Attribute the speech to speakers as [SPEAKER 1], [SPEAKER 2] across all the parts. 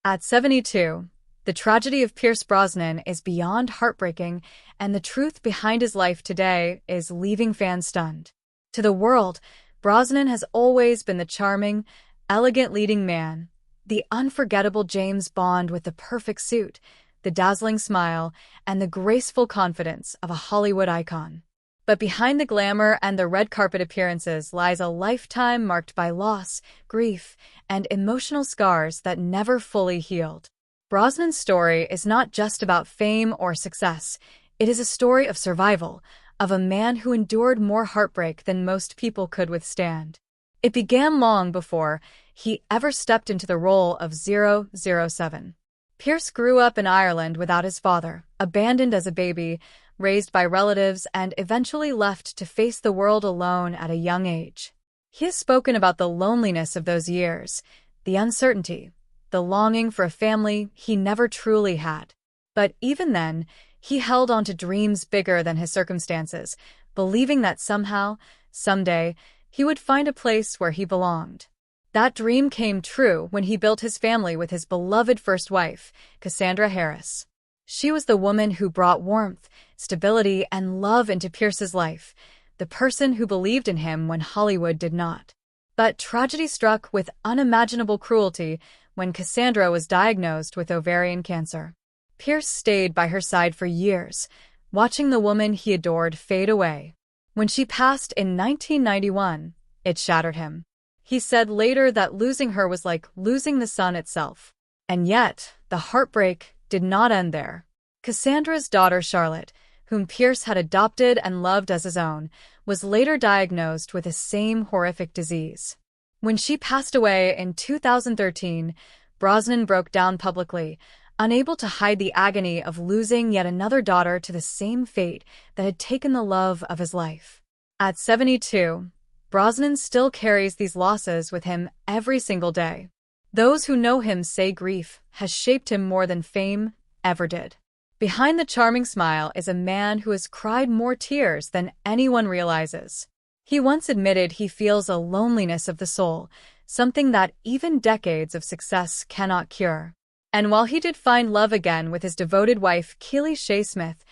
[SPEAKER 1] At 72, the tragedy of Pierce Brosnan is beyond heartbreaking, and the truth behind his life today is leaving fans stunned. To the world, Brosnan has always been the charming, elegant leading man, the unforgettable James Bond with the perfect suit, the dazzling smile, and the graceful confidence of a Hollywood icon. But behind the glamour and the red carpet appearances lies a lifetime marked by loss, grief, and emotional scars that never fully healed. Brosnan's story is not just about fame or success. It is a story of survival, of a man who endured more heartbreak than most people could withstand. It began long before he ever stepped into the role of 007. Pierce grew up in Ireland without his father, abandoned as a baby, raised by relatives, and eventually left to face the world alone at a young age. He has spoken about the loneliness of those years, the uncertainty, the longing for a family he never truly had. But even then, he held on to dreams bigger than his circumstances, believing that somehow, someday, he would find a place where he belonged. That dream came true when he built his family with his beloved first wife, Cassandra Harris. She was the woman who brought warmth, stability, and love into Pierce's life, the person who believed in him when Hollywood did not. But tragedy struck with unimaginable cruelty when Cassandra was diagnosed with ovarian cancer. Pierce stayed by her side for years, watching the woman he adored fade away. When she passed in 1991, it shattered him. He said later that losing her was like losing the sun itself. And yet, the heartbreak did not end there. Cassandra's daughter Charlotte, whom Pierce had adopted and loved as his own, was later diagnosed with the same horrific disease. When she passed away in 2013, Brosnan broke down publicly, unable to hide the agony of losing yet another daughter to the same fate that had taken the love of his life. At 72, Brosnan still carries these losses with him every single day. Those who know him say grief has shaped him more than fame ever did. Behind the charming smile is a man who has cried more tears than anyone realizes. He once admitted he feels a loneliness of the soul, something that even decades of success cannot cure. And while he did find love again with his devoted wife, Keely Shea Smith,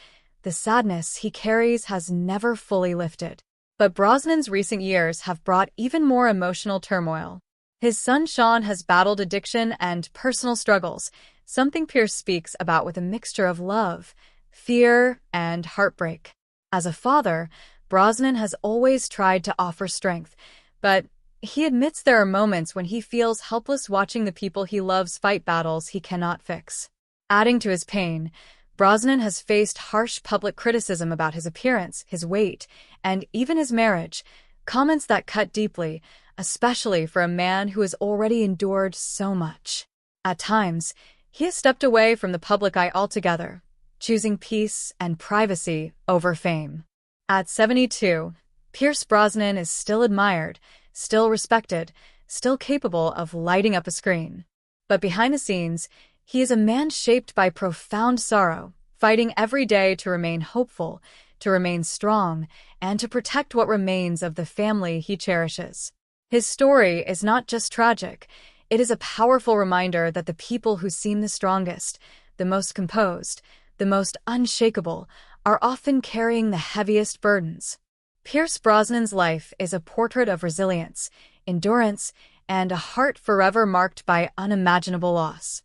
[SPEAKER 1] the sadness he carries has never fully lifted. But Brosnan's recent years have brought even more emotional turmoil. His son Sean has battled addiction and personal struggles, something Pierce speaks about with a mixture of love, fear, and heartbreak. As a father, Brosnan has always tried to offer strength, but he admits there are moments when he feels helpless watching the people he loves fight battles he cannot fix. Adding to his pain, Brosnan has faced harsh public criticism about his appearance, his weight, and even his marriage, comments that cut deeply, especially for a man who has already endured so much. At times, he has stepped away from the public eye altogether, choosing peace and privacy over fame. At 72, Pierce Brosnan is still admired, still respected, still capable of lighting up a screen. But behind the scenes, he is a man shaped by profound sorrow, fighting every day to remain hopeful, to remain strong, and to protect what remains of the family he cherishes. His story is not just tragic, it is a powerful reminder that the people who seem the strongest, the most composed, the most unshakable, are often carrying the heaviest burdens. Pierce Brosnan's life is a portrait of resilience, endurance, and a heart forever marked by unimaginable loss.